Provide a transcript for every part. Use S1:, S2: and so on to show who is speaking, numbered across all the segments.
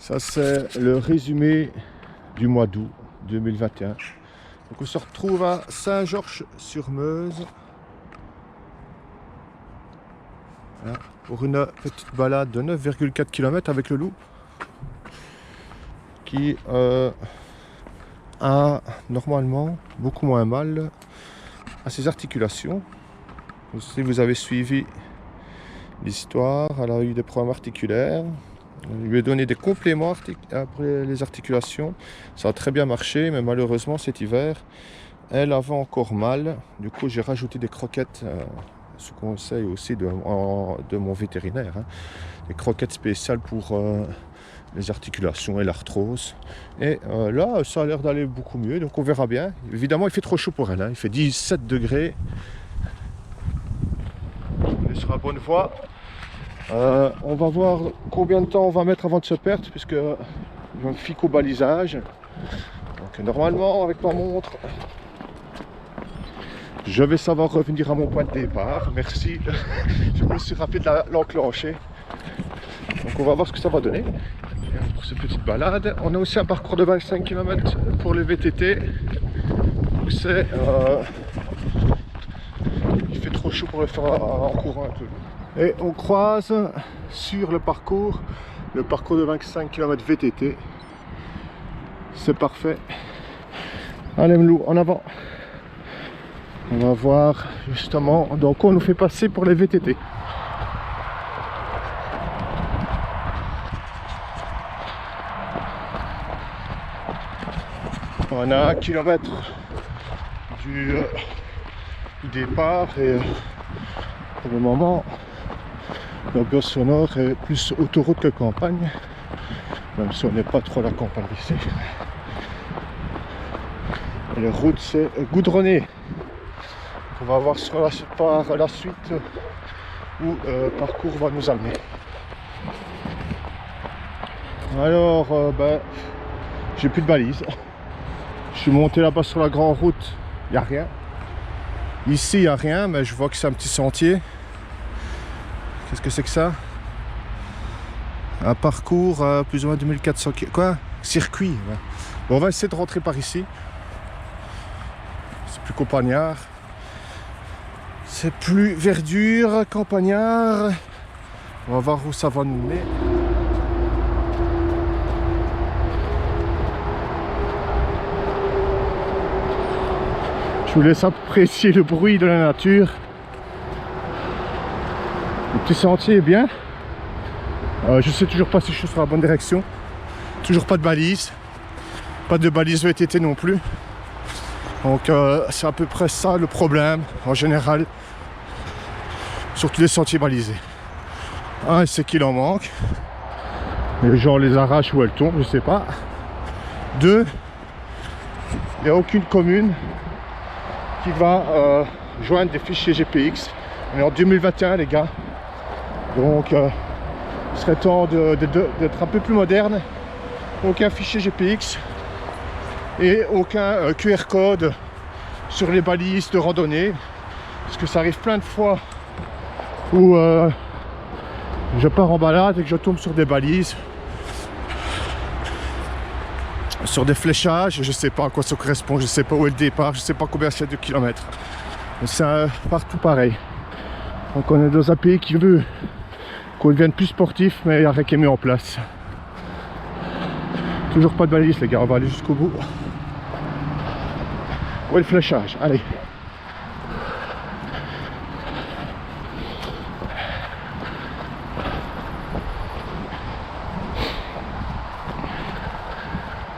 S1: Ça, c'est le résumé du mois d'août 2021. Donc, on se retrouve à Saint-Georges-sur-Meuse. Voilà, pour une petite balade de 9,4 km avec le loup qui a normalement beaucoup moins mal à ses articulations. Si vous avez suivi l'histoire, elle a eu des problèmes articulaires. Je lui ai donné des compléments pour les articulations. Ça a très bien marché, mais malheureusement cet hiver, elle avait encore mal. Du coup, j'ai rajouté des croquettes, sous conseil aussi de mon vétérinaire. Des croquettes spéciales pour les articulations et l'arthrose. Et là, ça a l'air d'aller beaucoup mieux, donc on verra bien. Évidemment, il fait trop chaud pour elle. Il fait 17 degrés. On est sur la bonne voie. On va voir combien de temps on va mettre avant de se perdre, puisque je me fie qu'au balisage. Donc normalement, avec ma montre, je vais savoir revenir à mon point de départ. Merci, je me suis rappelé de l'enclencher. Donc on va voir ce que ça va donner pour cette petite balade. On a aussi un parcours de 25 km pour le VTT. C'est il fait trop chaud pour le faire en courant un peu. Et on croise sur le parcours de 25 km VTT. C'est parfait. Allez Mlou, en avant. On va voir justement donc on nous fait passer pour les VTT. On a 1 km du départ et pour le moment l'ambiance sonore est plus autoroute que campagne, même si on n'est pas trop à la campagne ici. Et les routes c'est goudronné. On va voir sur la suite où le parcours va nous amener. Alors j'ai plus de balise. Je suis monté là-bas sur la grande route, il n'y a rien. Ici il n'y a rien, mais je vois que c'est un petit sentier. Qu'est-ce que c'est que ça? Un parcours plus ou moins 2400 km. Quoi? Circuit, ouais. Bon, on va essayer de rentrer par ici. C'est plus campagnard. C'est plus verdure, campagnard. On va voir où ça va nous mener. Je vous laisse apprécier le bruit de la nature. Le petit sentier est bien. Je sais toujours pas si je suis sur la bonne direction. Toujours pas de balise. Pas de balise VTT non plus. Donc c'est à peu près ça le problème en général. Sur tous les sentiers balisés. Un, c'est qu'il en manque. Les gens les arrachent ou elles tombent, je sais pas. Deux, il n'y a aucune commune qui va joindre des fichiers GPX. On est en 2021 les gars. Donc il serait temps d'être un peu plus moderne. Aucun fichier GPX et aucun QR code sur les balises de randonnée. Parce que ça arrive plein de fois où je pars en balade et que je tombe sur des balises, sur des fléchages, je sais pas à quoi ça correspond, je sais pas où est le départ, je sais pas combien c'est de kilomètres. C'est partout pareil. Donc on est dans un pays qui veut qu'on devienne plus sportif, mais il n'y a rien qui est mis en place. Toujours pas de balise les gars, on va aller jusqu'au bout. Où est le fléchage? Allez.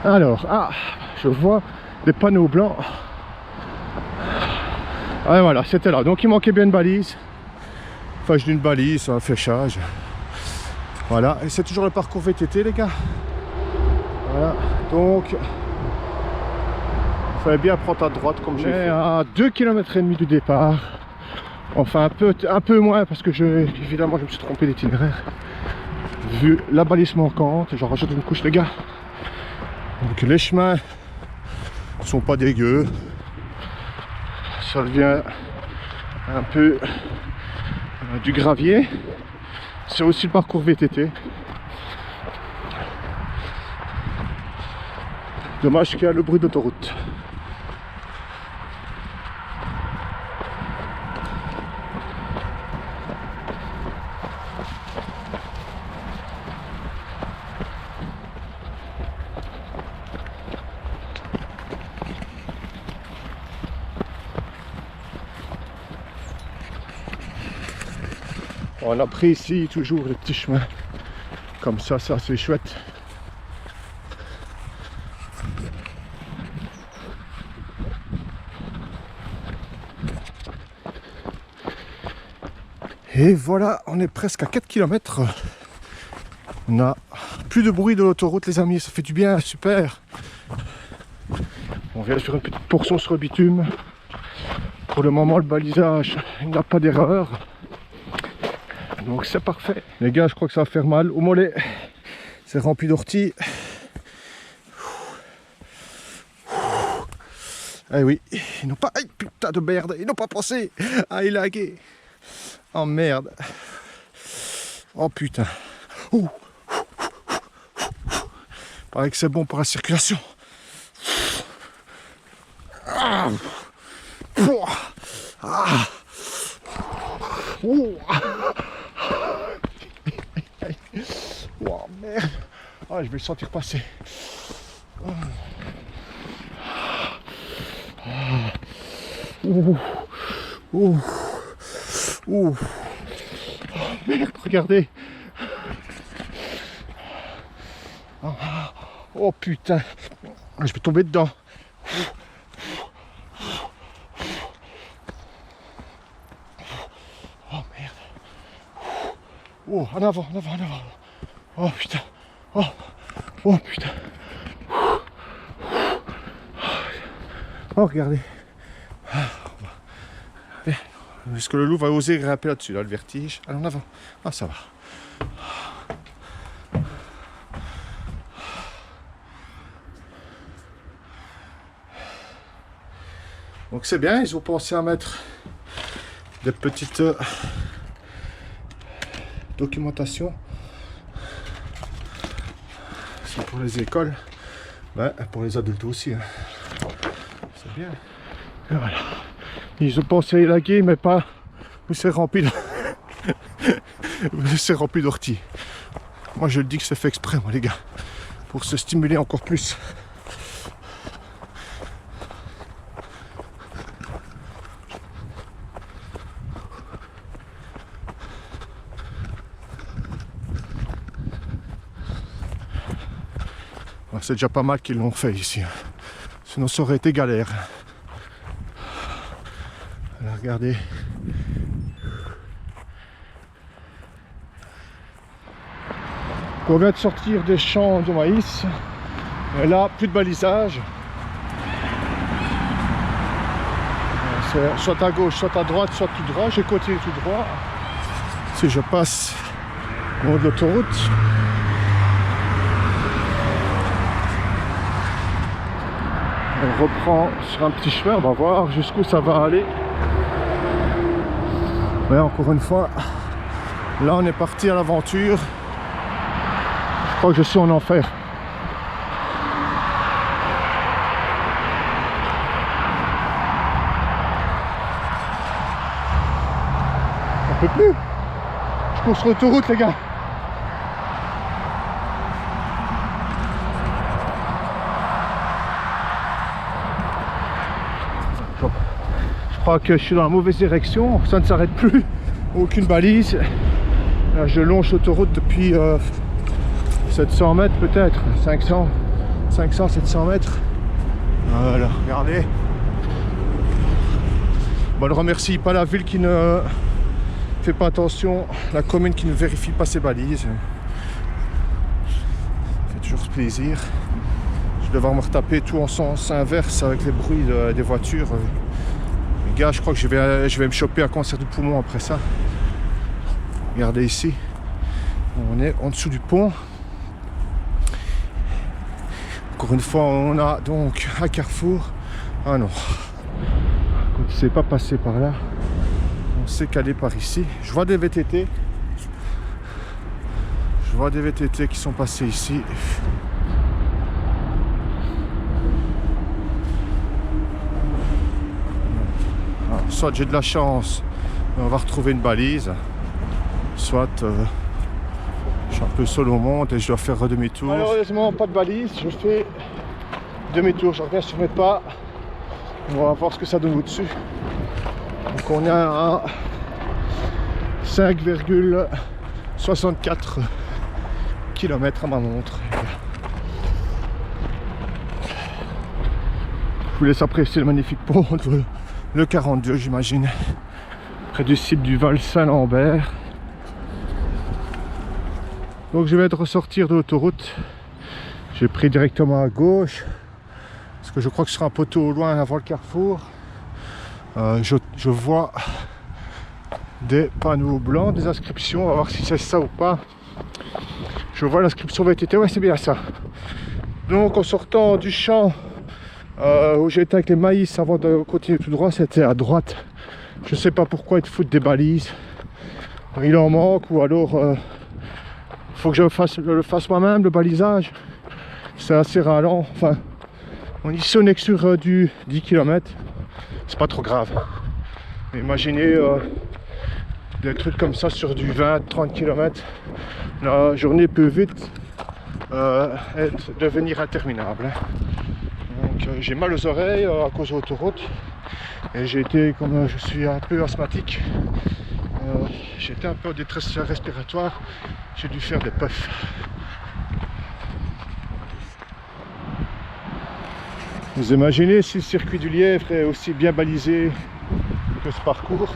S1: Alors, je vois des panneaux blancs. Ah voilà, c'était là. Donc il manquait bien une balise. Enfin, je dis une balise, un fléchage. Voilà, et c'est toujours le parcours VTT les gars. Voilà, donc il fallait bien prendre à droite comme j'ai fait. À 2,5 km du départ. Enfin un peu moins parce que évidemment je me suis trompé d'itinéraire. Vu la balise manquante, j'en rajoute une couche les gars. Donc les chemins sont pas dégueux. Ça devient un peu du gravier. C'est aussi le parcours VTT. Dommage qu'il y a le bruit d'autoroute. On a pris ici toujours les petits chemins comme ça c'est chouette. Et voilà, on est presque à 4 km. On a plus de bruit de l'autoroute les amis, ça fait du bien, super. On vient sur une petite portion sur le bitume. Pour le moment le balisage, il n'a pas d'erreur. Donc c'est parfait. Les gars, je crois que ça va faire mal au mollet. C'est rempli d'orties. Eh oui, ils n'ont pas... Aïe, putain de merde, ils n'ont pas pensé à élaguer. Oh merde. Oh putain. Paraît que c'est bon pour la circulation. Ah. Ah. Oh merde. Ah, je vais le sentir passer. Oh merde, regardez. Oh putain. Je vais tomber dedans. Oh merde. Oh, en avant, en avant, en avant. Oh putain. Oh putain. Oh regardez. Est-ce que le loup va oser grimper là-dessus, là, le vertige? Allez en avant. Ah ça va. Donc c'est bien, ils ont pensé à mettre des petites documentations. C'est pour les écoles, ouais, pour les adultes aussi. Hein. C'est bien. Et voilà. Ils ont pensé à élaguer, mais pas où c'est rempli d'orties. Moi je le dis que c'est fait exprès, moi les gars, pour se stimuler encore plus. C'est déjà pas mal qu'ils l'ont fait ici. Sinon ça aurait été galère. Alors, regardez. On vient de sortir des champs de maïs. Et là, plus de balisage. C'est soit à gauche, soit à droite, soit tout droit. J'ai continué tout droit. Si je passe au long de l'autoroute. On reprend sur un petit chemin, on va voir jusqu'où ça va aller. Ouais, encore une fois, là on est parti à l'aventure. Je crois que je suis en enfer. On peut plus. Je cours sur l'autoroute les gars. Je crois que je suis dans la mauvaise direction, ça ne s'arrête plus, aucune balise. Là, je longe l'autoroute depuis 700 mètres peut-être, 500, 700 mètres. Voilà, regardez. Bon, je ne remercie pas la ville qui ne fait pas attention, la commune qui ne vérifie pas ses balises. Ça fait toujours plaisir. Je vais devoir me retaper tout en sens inverse avec les bruits des voitures. Les gars, je crois que je vais me choper un cancer du poumon après ça. Regardez ici, on est en dessous du pont. Encore une fois, on a donc un carrefour. Ah non, on ne s'est pas passé par là. On s'est calé par ici. Je vois des VTT. Je vois des VTT qui sont passés ici. soit j'ai de la chance, on va retrouver une balise, soit je suis un peu seul au monde et je dois faire demi-tour. Malheureusement, pas de balise, je fais demi-tour, je reviens sur mes pas. On va voir ce que ça donne au-dessus. Donc on est à 5,64 km à ma montre. Je vous laisse apprécier le magnifique pont de le 42, j'imagine, près du site du Val Saint-Lambert. Donc je vais ressortir de l'autoroute. J'ai pris directement à gauche parce que je crois que ce sera un poteau au loin avant le carrefour. Je vois des panneaux blancs, des inscriptions, on va voir si c'est ça ou pas. Je vois l'inscription VTT, ouais c'est bien ça. Donc en sortant du champ où j'étais avec les maïs avant de continuer tout droit, c'était à droite. Je sais pas pourquoi ils te foutent des balises. Il en manque ou alors faut que je le fasse moi-même, le balisage. C'est assez ralent. Enfin, ici on est sur du 10 km. C'est pas trop grave. Mais imaginez des trucs comme ça sur du 20-30 km. La journée peut vite devenir interminable. Donc j'ai mal aux oreilles à cause de l'autoroute. Et j'ai été, comme je suis un peu asthmatique, j'étais un peu en détresse respiratoire. J'ai dû faire des puffs. Vous imaginez si le circuit du Lièvre est aussi bien balisé que ce parcours.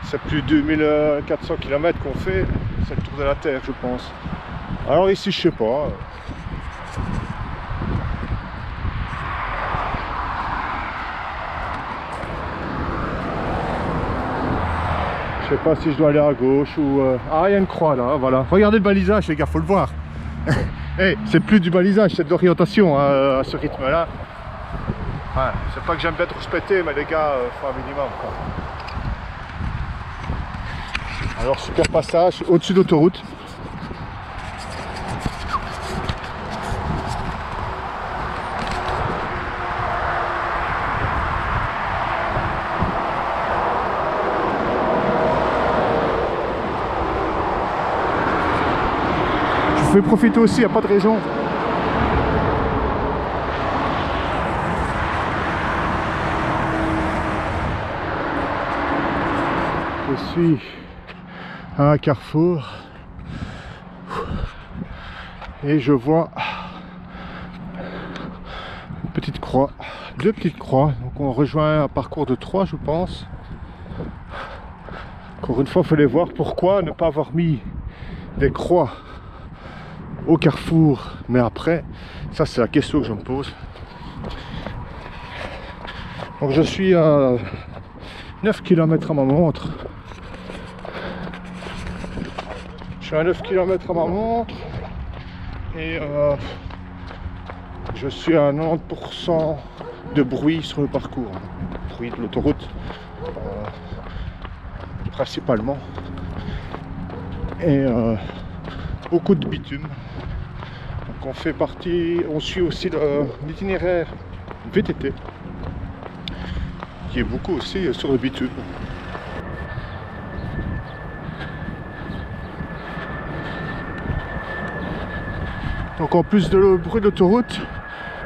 S1: C'est plus de 2400 km qu'on fait, c'est le tour de la Terre je pense. Alors ici je sais pas. Je sais pas si je dois aller à gauche ou... Ah il y a une croix là, voilà. Regardez le balisage les gars, faut le voir. Hey, c'est plus du balisage, c'est de l'orientation à ce rythme là. Ouais, c'est pas que j'aime bien trop se péter, mais les gars, faut un minimum quoi. Alors super passage au-dessus de l'autoroute. Je vais profiter aussi, il n'y a pas de raison. Je suis à un carrefour et je vois une petite croix, deux petites croix. Donc on rejoint un parcours de 3 je pense. Encore une fois, il fallait voir pourquoi ne pas avoir mis des croix au carrefour, mais après, ça c'est la question que je me pose. Donc je suis à 9 km à ma montre. Je suis à 9 km à ma montre et je suis à 90% de bruit sur le parcours. Bruit de l'autoroute principalement. Et beaucoup de bitume. Donc on fait partie, on suit aussi l'itinéraire VTT qui est beaucoup aussi sur le bitume. Donc en plus de le bruit de l'autoroute,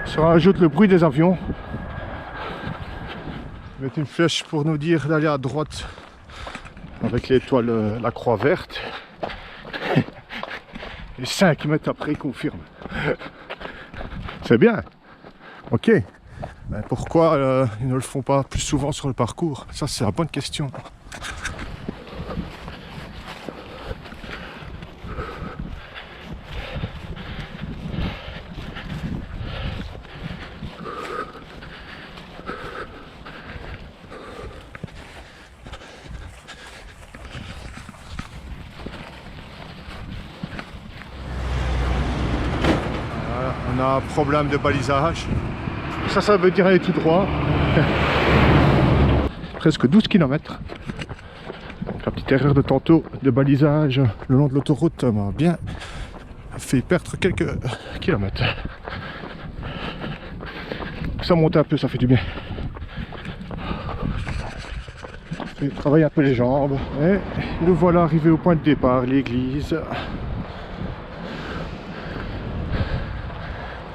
S1: se rajoute le bruit des avions. Je vais mettre une flèche pour nous dire d'aller à droite avec l'étoile, la croix verte. Et 5 mètres après, il confirme. C'est bien. Ok. Mais pourquoi ils ne le font pas plus souvent sur le parcours? Ça, c'est la bonne question. On a un problème de balisage. Ça veut dire aller tout droit. Presque 12 km. Donc la petite erreur de tantôt de balisage le long de l'autoroute m'a bien fait perdre quelques kilomètres. Ça monte un peu, ça fait du bien. travaille un peu les jambes. Et nous voilà arrivés au point de départ, l'église.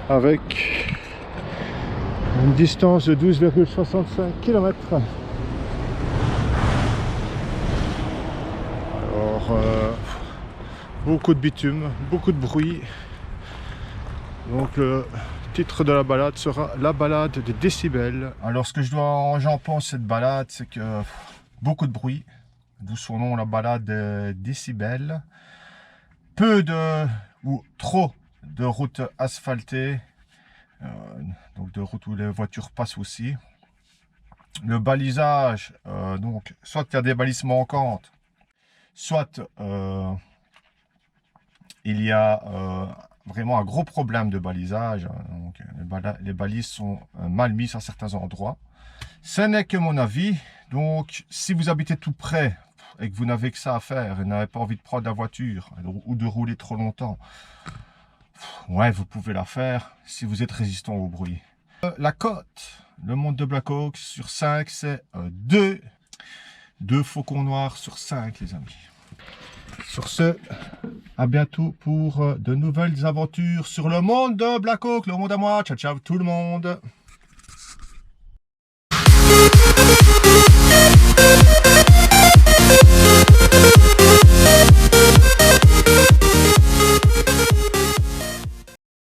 S1: Avec une distance de 12,65 km. Alors, beaucoup de bitume, beaucoup de bruit. Donc le titre de la balade sera la balade des décibels. Alors ce que j'en pense cette balade, c'est que beaucoup de bruit, d'où son nom, la balade des décibels. Peu de ou trop de routes asphaltées, donc de routes où les voitures passent aussi. Le balisage, donc soit il y a des balises manquantes, soit il y a vraiment un gros problème de balisage. Donc, les balises sont mal mises à certains endroits. Ce n'est que mon avis. Donc, si vous habitez tout près et que vous n'avez que ça à faire et n'avez pas envie de prendre la voiture ou de rouler trop longtemps, ouais, vous pouvez la faire si vous êtes résistant au bruit. La cote, le monde de Black Hawk sur 5, c'est 2 faucons noirs sur 5, les amis. Sur ce, à bientôt pour de nouvelles aventures sur le monde de Black Hawk, le monde à moi. Ciao, ciao tout le monde.